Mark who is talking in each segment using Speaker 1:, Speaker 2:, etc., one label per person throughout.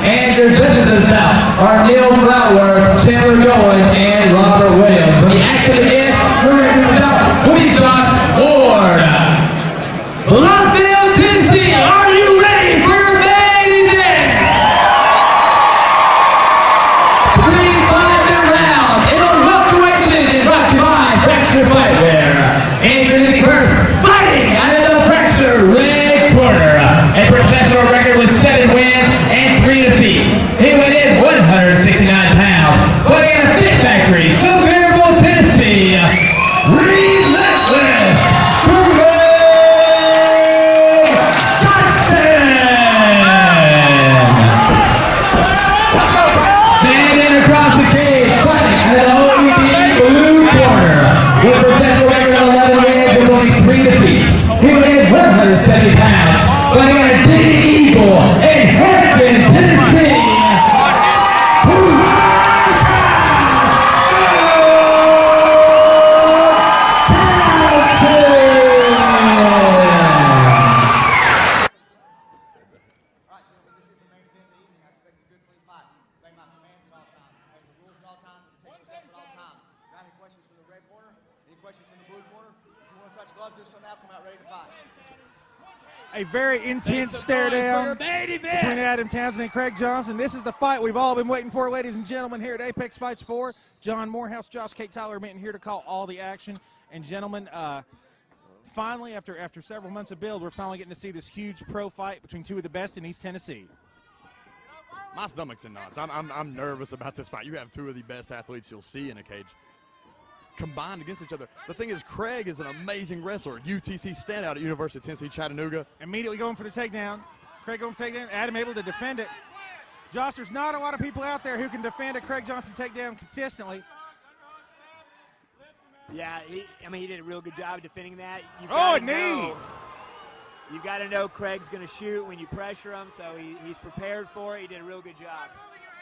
Speaker 1: And their judges now are Neil Flower, Chandler Goen, and Robert Williams. The action begins. Woody Josh Ward. Blountville, Tennessee, are you ready for your main event? 3 5-minute rounds in a welterweight division brought to you by Fracture Fightwear. Introducing first, fighting out of the Fracture red corner. A professional record with 7 wins and 3 defeats. He weighed in 169 pounds. Fighting in a fit factory, Sullivan, Tennessee. Relentless Townsend. Standing across the cage, fighting out of the OED blue corner. With a professional record of 11 wins and only 3 defeats. He weighed in 170 pounds. Fighting out of the Eagle in Harrison, Tennessee.
Speaker 2: A very intense stare down between Adam Townsend and Craig Johnson. This is the fight we've all been waiting for, ladies and gentlemen, here at Apex Fights 4. John Morehouse, Josh Kate, Tyler Minton here to call all the action. And gentlemen, finally, after several months of build, we're finally getting to see this huge pro fight between 2 of the best in East Tennessee.
Speaker 3: My stomach's in knots. I'm nervous about this fight. You have 2 of the best athletes you'll see in a cage combined against each other. The thing is, Craig is an amazing wrestler. UTC standout at University of Tennessee, Chattanooga.
Speaker 2: Immediately going for the takedown. Craig going for the takedown. Adam able to defend it. Josh, there's not a lot of people out there who can defend a Craig Johnson takedown consistently.
Speaker 4: Yeah, he did a real good job defending that.
Speaker 2: Oh, a knee!
Speaker 4: You've got to know Craig's going to shoot when you pressure him, so he's prepared for it. He did a real good job.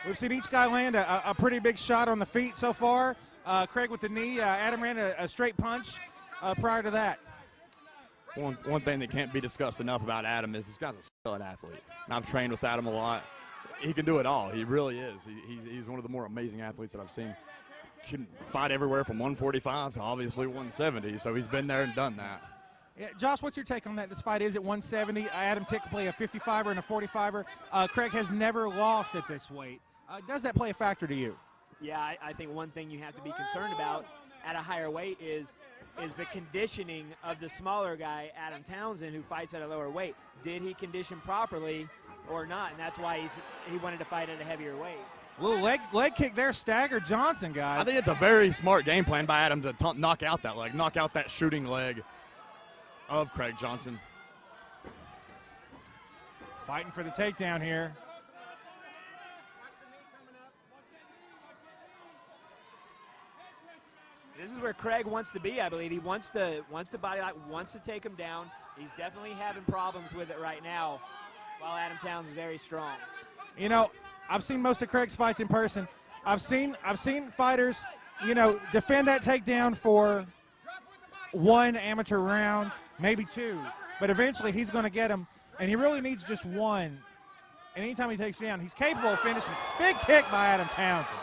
Speaker 2: We've seen each guy land a pretty big shot on the feet so far. Craig with the knee. Adam ran a straight punch prior to that.
Speaker 3: One thing that can't be discussed enough about Adam is this guy's a solid athlete. And I've trained with Adam a lot. He can do it all. He really is. He's one of the more amazing athletes that I've seen. Can fight everywhere from 145 to obviously 170, so he's been there and done that.
Speaker 2: Yeah, Josh, what's your take on that? This fight is at 170. Adam typically a 55er and a 45er. Craig has never lost at this weight. Does that play a factor to you?
Speaker 4: Yeah, I think one thing you have to be concerned about at a higher weight is the conditioning of the smaller guy, Adam Townsend, who fights at a lower weight. Did he condition properly or not? And that's why he wanted to fight at a heavier weight.
Speaker 2: Little leg kick there, staggered Johnson, guys.
Speaker 3: I think it's a very smart game plan by Adam to knock out that leg, knock out that shooting leg of Craig Johnson.
Speaker 2: Fighting for the takedown here.
Speaker 4: This is where Craig wants to be, I believe. He wants to body lock, wants to take him down. He's definitely having problems with it right now, while Adam Townsend is very strong.
Speaker 2: You know, I've seen most of Craig's fights in person. I've seen fighters, you know, defend that takedown for 1 amateur round, maybe 2, but eventually he's going to get him, and he really needs just 1. And anytime he takes down, he's capable of finishing. Big kick by Adam Townsend.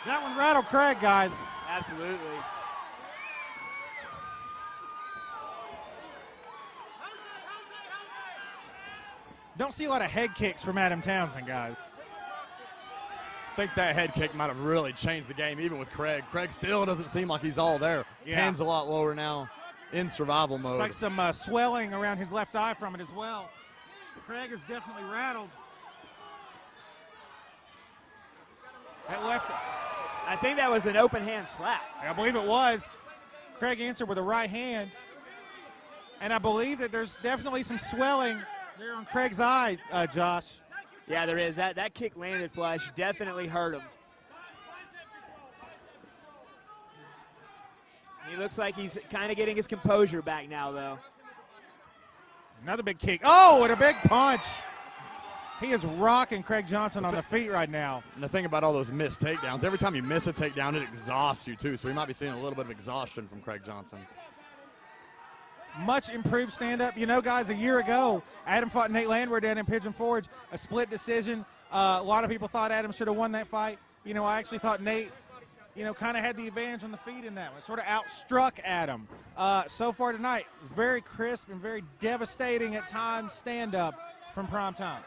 Speaker 2: That one rattled Craig, guys.
Speaker 4: Absolutely.
Speaker 2: Don't see a lot of head kicks from Adam Townsend, guys.
Speaker 3: I think that head kick might have really changed the game, even with Craig. Craig still doesn't seem like he's all there.
Speaker 2: Yeah.
Speaker 3: Hands a lot lower now in survival mode.
Speaker 2: It's like some swelling around his left eye from it as well. Craig is definitely rattled. That left.
Speaker 4: I think that was an open hand slap.
Speaker 2: I believe it was. Craig answered with a right hand. And I believe that there's definitely some swelling there on Craig's eye, Josh.
Speaker 4: Yeah, there is. That kick landed flush, definitely hurt him. He looks like he's kind of getting his composure back now, though.
Speaker 2: Another big kick. Oh, and a big punch. He is rocking Craig Johnson on the feet right now.
Speaker 3: And the thing about all those missed takedowns, every time you miss a takedown, it exhausts you too. So we might be seeing a little bit of exhaustion from Craig Johnson.
Speaker 2: much improved stand-up. You know, guys, a year ago, Adam fought Nate Landwehr down in Pigeon Forge, a split decision. A lot of people thought Adam should have won that fight. You know, I actually thought Nate, you know, kind of had the advantage on the feet in that one. Sort of outstruck Adam. So far tonight, very crisp and very devastating at times stand-up from Prime Time.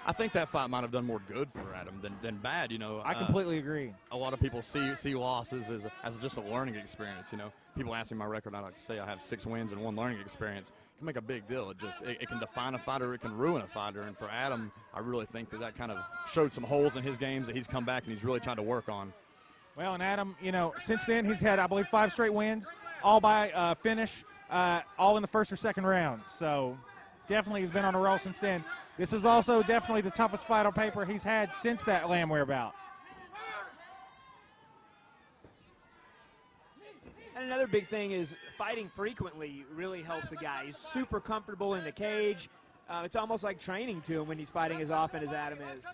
Speaker 3: I think that fight might have done more good for Adam than bad. You know,
Speaker 2: I completely agree.
Speaker 3: A lot of people see losses as just a learning experience. You know, people ask me my record. I like to say I have 6 wins and 1 learning experience. It can make a big deal. It can define a fighter. It can ruin a fighter. And for Adam, I really think that kind of showed some holes in his games that he's come back and he's really trying to work on.
Speaker 2: Well, and Adam, you know, since then he's had, I believe, 5 straight wins, all by finish, all in the first or second round. So definitely he's been on a roll since then. This is also definitely the toughest fight on paper he's had since that Landwehr bout.
Speaker 4: And another big thing is fighting frequently really helps a guy. He's super comfortable in the cage. It's almost like training to him when he's fighting as often as Adam is.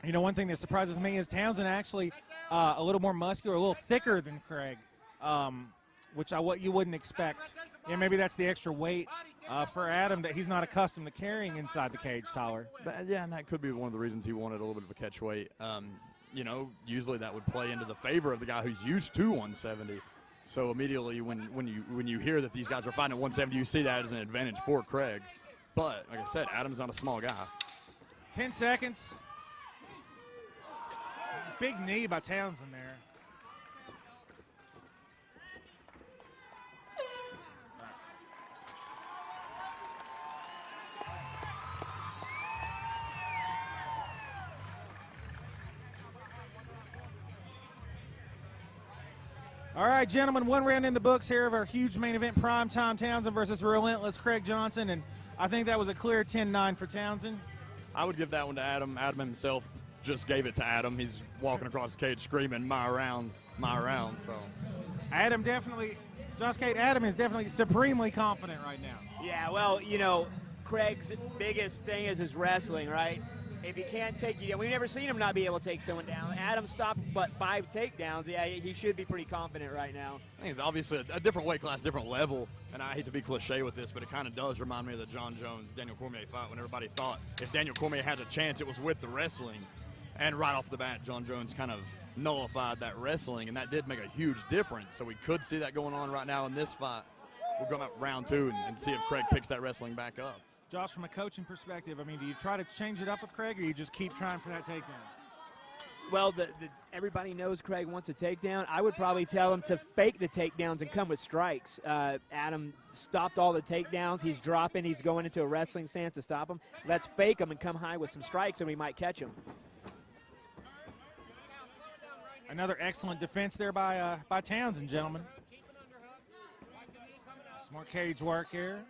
Speaker 2: You know, one thing that surprises me is Townsend actually a little more muscular, a little thicker than Craig, which what you wouldn't expect. Yeah, maybe that's the extra weight for Adam that he's not accustomed to carrying inside the cage, Tyler.
Speaker 3: Yeah, and that could be one of the reasons he wanted a little bit of a catch weight. You know, usually that would play into the favor of the guy who's used to 170. So immediately when you hear that these guys are fighting at 170, you see that as an advantage for Craig. But like I said, Adam's not a small guy.
Speaker 2: 10 seconds. Big knee by Townsend there. All right, gentlemen, 1 round in the books here of our huge main event, Primetime Townsend versus Relentless Craig Johnson, and I think that was a clear 10-9 for Townsend.
Speaker 3: I would give that one to Adam. Adam himself just gave it to Adam. He's walking across the cage screaming, my round, so.
Speaker 2: Adam definitely, Josh Cade, Adam is definitely supremely confident right now.
Speaker 4: Yeah, well, you know, Craig's biggest thing is his wrestling, right? If he can't take you down, we've never seen him not be able to take someone down. Adam stopped but 5 takedowns. Yeah, he should be pretty confident right now.
Speaker 3: I think it's obviously a different weight class, different level, and I hate to be cliche with this, but it kind of does remind me of the John Jones-Daniel Cormier fight when everybody thought if Daniel Cormier had a chance, it was with the wrestling. And right off the bat, John Jones kind of nullified that wrestling, and that did make a huge difference. So we could see that going on right now in this fight. We'll go out round 2 and see if Craig picks that wrestling back up.
Speaker 2: Josh, from a coaching perspective, I mean, do you try to change it up with Craig, or you just keep trying for that takedown?
Speaker 4: Well, everybody knows Craig wants a takedown. I would probably tell him to fake the takedowns and come with strikes. Adam stopped all the takedowns. He's dropping. He's going into a wrestling stance to stop him. Let's fake him and come high with some strikes, and we might catch him.
Speaker 2: Another excellent defense there by Townsend, gentlemen. Some more cage work here.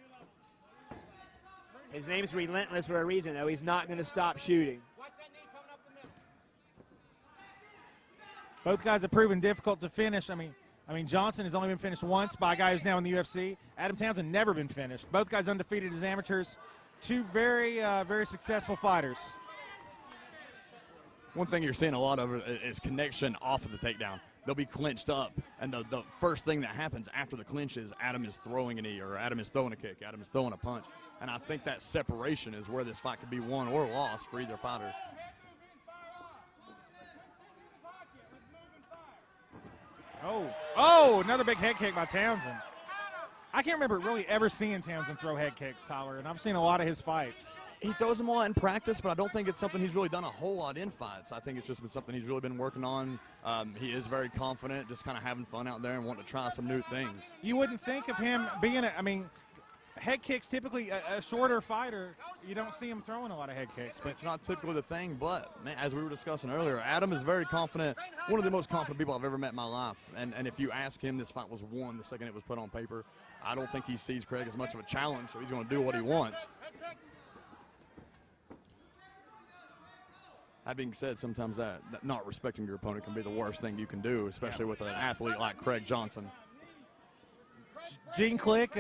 Speaker 4: His name's Relentless for a reason, though. He's not going to stop shooting.
Speaker 2: Both guys have proven difficult to finish. I mean, Johnson has only been finished once by a guy who's now in the UFC. Adam Townsend never been finished. Both guys undefeated as amateurs. 2 very, very successful fighters.
Speaker 3: One thing you're seeing a lot of is connection off of the takedown. They'll be clinched up, and the first thing that happens after the clinch is Adam is throwing a knee, or Adam is throwing a kick, Adam is throwing a punch. And I think that separation is where this fight could be won or lost for either fighter.
Speaker 2: Oh, another big head kick by Townsend. I can't remember really ever seeing Townsend throw head kicks, Tyler, and I've seen a lot of his fights.
Speaker 3: He throws them a lot in practice, but I don't think it's something he's really done a whole lot in fights. I think it's just been something he's really been working on. He is very confident, just kind of having fun out there and wanting to try some new things.
Speaker 2: You wouldn't think of him being head kicks, typically a shorter fighter, you don't see him throwing a lot of head kicks.
Speaker 3: But it's not typically the thing, but man, as we were discussing earlier, Adam is very confident, one of the most confident people I've ever met in my life. And if you ask him, this fight was won the second it was put on paper. I don't think he sees Craig as much of a challenge, so he's going to do what he wants. That being said, sometimes that not respecting your opponent can be the worst thing you can do, especially with an athlete like Craig Johnson.
Speaker 2: Gene Click,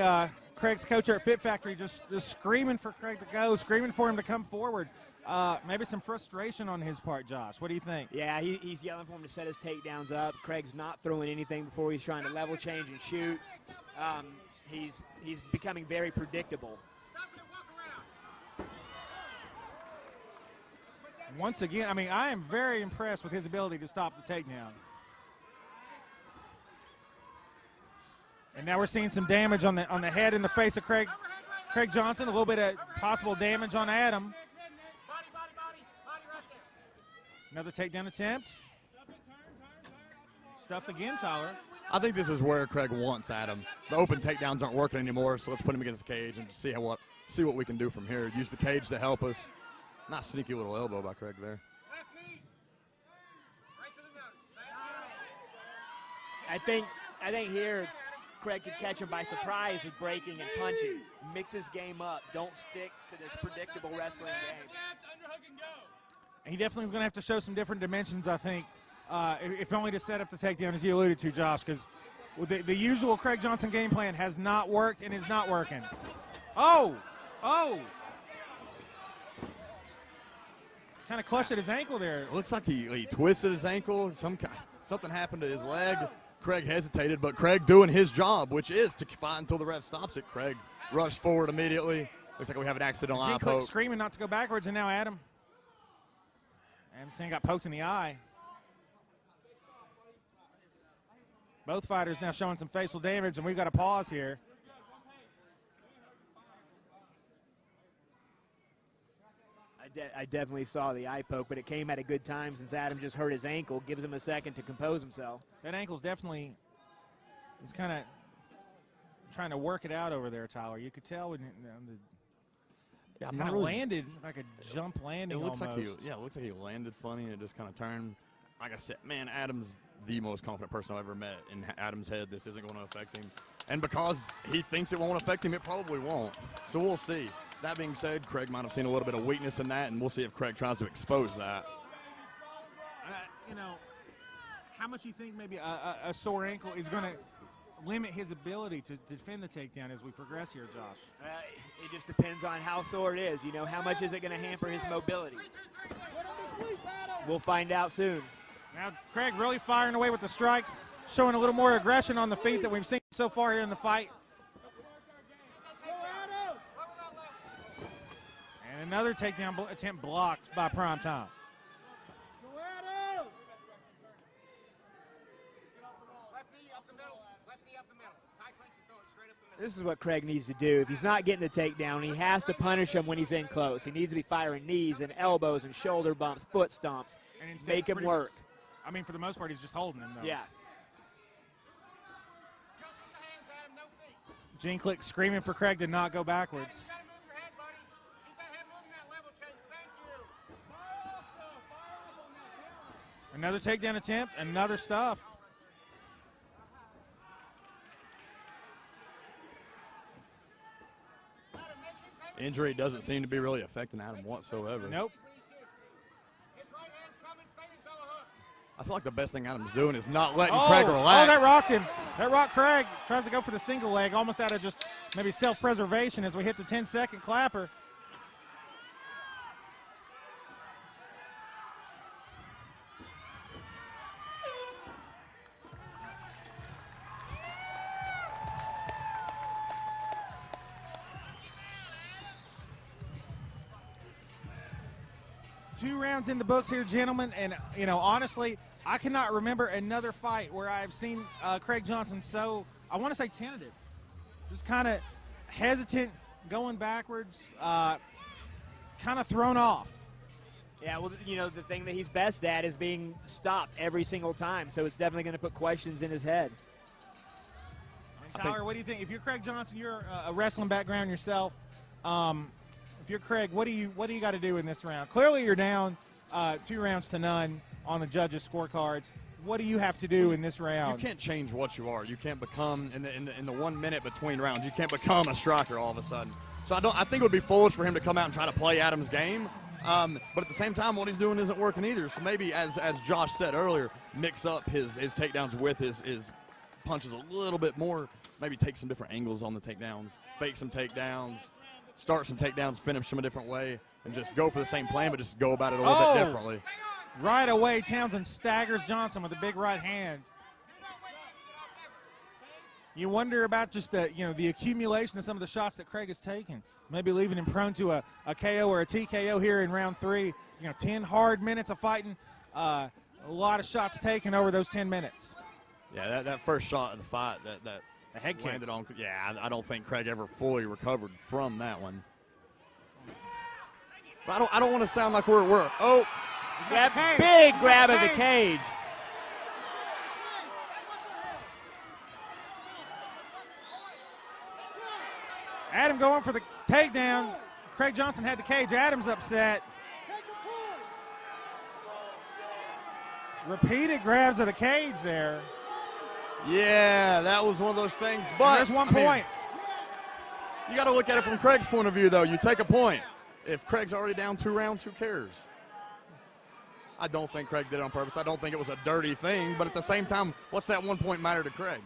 Speaker 2: Craig's coach at Fit Factory just screaming for Craig to go, screaming for him to come forward. Maybe some frustration on his part, Josh. What do you think?
Speaker 4: Yeah, he's yelling for him to set his takedowns up. Craig's not throwing anything before he's trying to level change and shoot. He's becoming very predictable.
Speaker 2: Once again, I mean, I am very impressed with his ability to stop the takedown. And now we're seeing some damage on the head and the face of Craig Johnson. A little bit of possible damage on Adam. Another takedown attempt. Stuffed again, Tyler.
Speaker 3: I think this is where Craig wants Adam. The open takedowns aren't working anymore, so let's put him against the cage and see what we can do from here. Use the cage to help us. Not sneaky little elbow by Craig there.
Speaker 4: I think here Craig could catch him by surprise with breaking and punching. Mix his game up. Don't stick to this predictable wrestling game.
Speaker 2: He definitely is going to have to show some different dimensions, I think, if only to set up the takedown, as you alluded to, Josh, because the usual Craig Johnson game plan has not worked and is not working. Oh! Kind of clutched at his ankle there.
Speaker 3: It looks like he twisted his ankle. Something happened to his leg. Craig hesitated, but Craig doing his job, which is to fight until the ref stops it. Craig rushed forward immediately. Looks like we have an accidental eye poke.
Speaker 2: Screaming not to go backwards, and now Adam got poked in the eye. Both fighters now showing some facial damage, and we've got a pause here.
Speaker 4: I definitely saw the eye poke, but it came at a good time since Adam just hurt his ankle. Gives him a second to compose himself.
Speaker 2: That ankle's definitely, he's kind of trying to work it out over there, Tyler. You could tell when kind of landed like a jump landing.
Speaker 3: It looks
Speaker 2: almost.
Speaker 3: it looks like he landed funny and it just kind of turned. Like I said, man, Adam's the most confident person I've ever met. In Adam's head, this isn't going to affect him. And because he thinks it won't affect him, it probably won't. So we'll see. That being said, Craig might have seen a little bit of weakness in that, and we'll see if Craig tries to expose that.
Speaker 2: How much you think maybe a sore ankle is going to limit his ability to defend the takedown as we progress here, Josh?
Speaker 4: It just depends on how sore it is. How much is it going to hamper his mobility? We'll find out soon.
Speaker 2: Now Craig really firing away with the strikes, showing a little more aggression on the feet than we've seen so far here in the fight. And another takedown attempt blocked by Prime Time.
Speaker 4: This is what Craig needs to do. If he's not getting the takedown, he has to punish him when he's in close. He needs to be firing knees and elbows and shoulder bumps, foot stomps, and make him work.
Speaker 2: I mean, for the most part, he's just holding him, though.
Speaker 4: Yeah.
Speaker 2: Gene Click screaming for Craig to not go backwards. Another takedown attempt, another stuff.
Speaker 3: Injury doesn't seem to be really affecting Adam whatsoever.
Speaker 2: Nope.
Speaker 3: I feel like the best thing Adam's doing is not letting Craig relax.
Speaker 2: Oh, that rocked him. That rocked Craig. Tries to go for the single leg, almost out of just maybe self-preservation as we hit the 10-second clapper. Two rounds in the books here, gentlemen, and honestly, I cannot remember another fight where I've seen Craig Johnson so, I want to say tentative, just kind of hesitant, going backwards, kind of thrown off.
Speaker 4: Yeah, well, the thing that he's best at is being stopped every single time, so it's definitely going to put questions in his head.
Speaker 2: Tyler, what do you think? If you're Craig Johnson, you're a wrestling background yourself. If you're Craig, what do you got to do in this round? Clearly, you're down 2-0 on the judges' scorecards. What do you have to do in this round?
Speaker 3: You can't change what you are. You can't become in the 1 minute between rounds. You can't become a striker all of a sudden. So I think it would be foolish for him to come out and try to play Adam's game. But at the same time, what he's doing isn't working either. So maybe, as Josh said earlier, mix up his takedowns with his punches a little bit more, maybe take some different angles on the takedowns, fake some takedowns, start some takedowns, finish them a different way, and just go for the same plan, but just go about it a little bit differently.
Speaker 2: Right away, Townsend staggers Johnson with a big right hand. You wonder about just the accumulation of some of the shots that Craig has taken, maybe leaving him prone to a KO or a TKO here in round 3. 10 hard minutes of fighting, a lot of shots taken over those 10 minutes.
Speaker 3: Yeah, that first shot of the fight that
Speaker 2: the head kick
Speaker 3: landed on. Yeah, I don't think Craig ever fully recovered from that one. But I don't want to sound like we're
Speaker 4: that big grab of the cage.
Speaker 2: Adam going for the takedown. Craig Johnson had the cage. Adam's upset. Repeated grabs of the cage there.
Speaker 3: Yeah, that was one of those things. But
Speaker 2: there's one point.
Speaker 3: You got to look at it from Craig's point of view, though. You take a point. If Craig's already down 2 rounds, who cares? I don't think Craig did it on purpose. I don't think it was a dirty thing. But at the same time, what's that 1 point matter to Craig,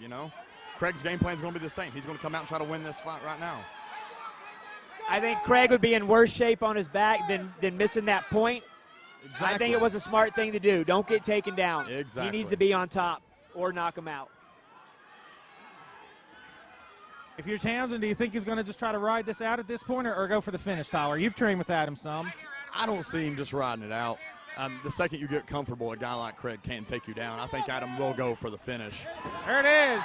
Speaker 3: Craig's game plan is going to be the same. He's going to come out and try to win this fight right now.
Speaker 4: I think Craig would be in worse shape on his back than missing that point.
Speaker 3: Exactly.
Speaker 4: I think it was a smart thing to do. Don't get taken down.
Speaker 3: Exactly.
Speaker 4: He needs to be on top or knock him out.
Speaker 2: If you're Townsend, do you think he's going to just try to ride this out at this point or go for the finish, Tyler? You've trained with Adam some.
Speaker 3: I don't see him just riding it out. The second you get comfortable, a guy like Craig can't take you down. I think Adam will go for the finish.
Speaker 2: There it is.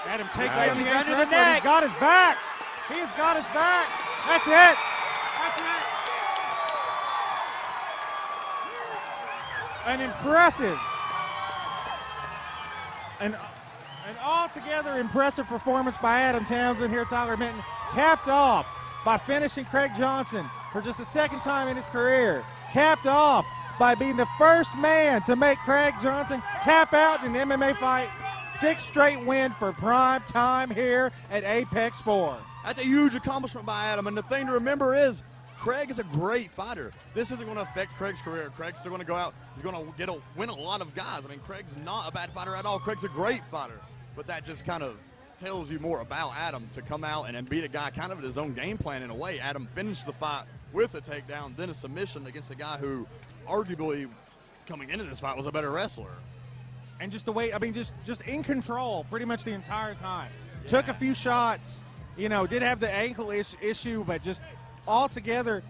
Speaker 2: Adam takes down the ace wrestler, and he's got his back. He has got his back. That's it. That's it. An impressive, an altogether impressive performance by Adam Townsend here, Tyler Minton, capped off by finishing Craig Johnson for just the second time in his career, capped off by being the first man to make Craig Johnson tap out in an MMA fight. 6th straight win for prime time here at Apex 4.
Speaker 3: That's a huge accomplishment by Adam, and the thing to remember is Craig is a great fighter. This isn't going to affect Craig's career. Craig's still going to go out. He's going to win a lot of guys. I mean, Craig's not a bad fighter at all. Craig's a great fighter, but that just kind of tells you more about Adam to come out and beat a guy kind of at his own game plan in a way. Adam finished the fight with a takedown, then a submission against a guy who arguably coming into this fight was a better wrestler.
Speaker 2: And just the way, just in control pretty much the entire time. Yeah. Took a few shots, did have the ankle issue, but just altogether,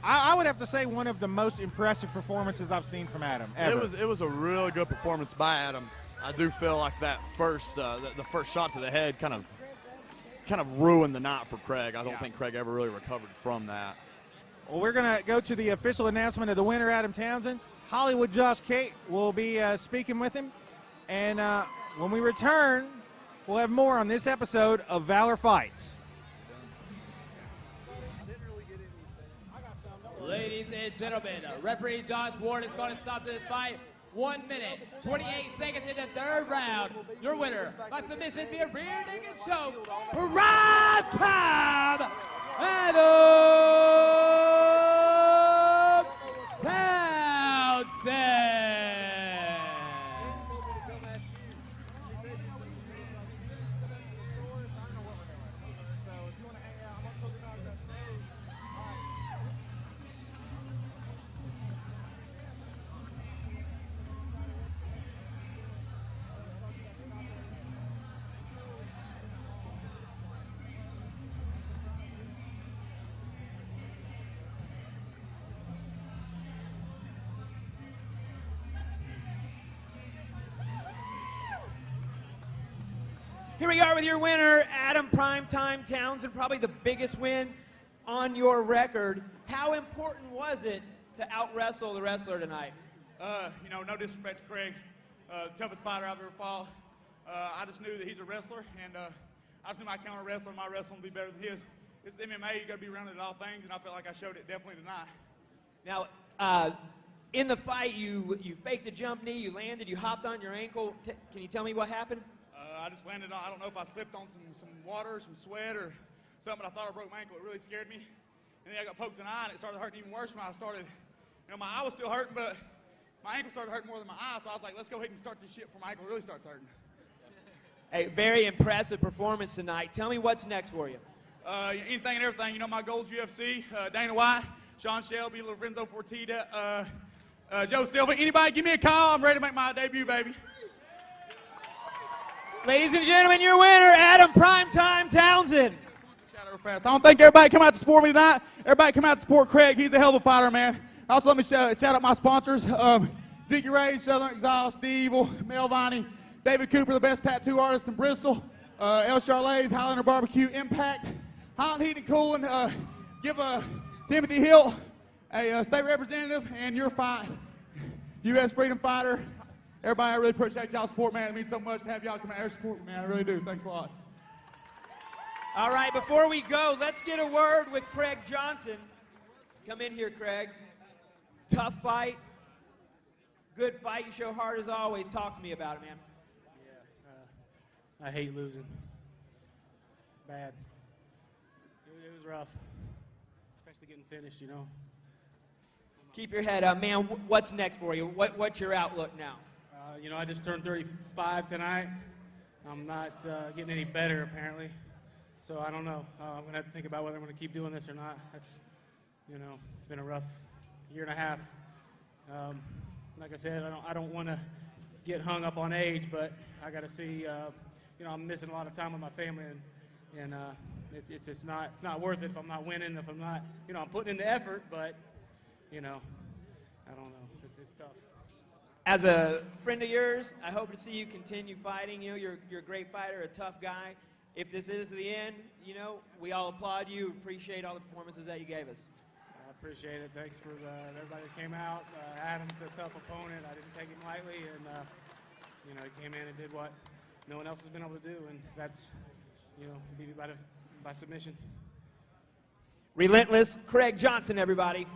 Speaker 2: I would have to say one of the most impressive performances I've seen from Adam ever.
Speaker 3: It was a really good performance by Adam. I do feel like that first, the first shot to the head kind of ruined the night for Craig. I don't think Craig ever really recovered from that.
Speaker 2: Well, we're going to go to the official announcement of the winner, Adam Townsend. Hollywood Josh Cate will be speaking with him. And when we return, we'll have more on this episode of Valor Fights.
Speaker 1: Ladies and gentlemen, referee Josh Ward is going to stop this fight. 1 minute, 28 seconds in the 3rd round. Your winner by submission via rear naked choke, prime time, Adam Townsend.
Speaker 4: Here we are with your winner, Adam Primetime Townsend, probably the biggest win on your record. How important was it to out-wrestle the wrestler tonight?
Speaker 5: No disrespect to Craig, toughest fighter I've ever fought. I just knew that he's a wrestler, and I just knew my counter wrestling, my wrestling would be better than his. It's MMA, you got to be rounded at all things, and I felt like I showed it definitely tonight.
Speaker 4: Now, in the fight, you faked a jump knee, you landed, you hopped on your ankle. Can you tell me what happened?
Speaker 5: I just landed on, I don't know if I slipped on some water, some sweat, or something, but I thought I broke my ankle. It really scared me. And then I got poked in the eye, and it started hurting even worse when I started. My eye was still hurting, but my ankle started hurting more than my eye, so I was like, let's go ahead and start this shit before my ankle really starts hurting.
Speaker 4: Hey, very impressive performance tonight. Tell me what's next for you.
Speaker 5: Anything and everything. You know, my goals UFC, Dana White, Sean Shelby, Lorenzo Fertitta, Joe Silva. Anybody give me a call. I'm ready to make my debut, baby.
Speaker 4: Ladies and gentlemen, your winner, Adam Primetime Townsend.
Speaker 5: Shout out real fast. I don't think everybody come out to support me tonight. Everybody come out to support Craig. He's a hell of a fighter, man. Also, let me shout out my sponsors. Dickie Ray, Southern Exhaust, The Evil, Mel Viney, David Cooper, the best tattoo artist in Bristol, El Charlais, Highlander Barbecue, Impact, Highland Heat and Cooling. Give Timothy Hill a state representative and your fight, U.S. Freedom Fighter. Everybody, I really appreciate y'all's support, man. It means so much to have y'all come out here and support me, man. I really do. Thanks a lot.
Speaker 4: All right, before we go, let's get a word with Craig Johnson. Come in here, Craig. Tough fight. Good fight. You show heart as always. Talk to me about it, man.
Speaker 6: I hate losing. Bad. It was rough, especially getting finished, you know.
Speaker 4: Keep your head up, man. What's next for you? What's your outlook now?
Speaker 6: You know, I just turned 35 tonight. I'm not getting any better, apparently. So I don't know. I'm going to have to think about whether I'm going to keep doing this or not. That's, you know, it's been a rough year and a half. Like I said, I don't want to get hung up on age, but I got to see, you know, I'm missing a lot of time with my family, and it's just not worth it if I'm not winning, if I'm not, you know, I'm putting in the effort, but, you know, I don't know. It's tough.
Speaker 4: As a friend of yours, I hope to see you continue fighting. You know, you're a great fighter, a tough guy. If this is the end, you know, we all applaud you, appreciate all the performances that you gave us.
Speaker 6: I appreciate it. Thanks for everybody that came out. Adam's a tough opponent. I didn't take him lightly, and, you know, he came in and did what no one else has been able to do, and that's, you know, beat me by submission.
Speaker 4: Relentless Craig Johnson, everybody.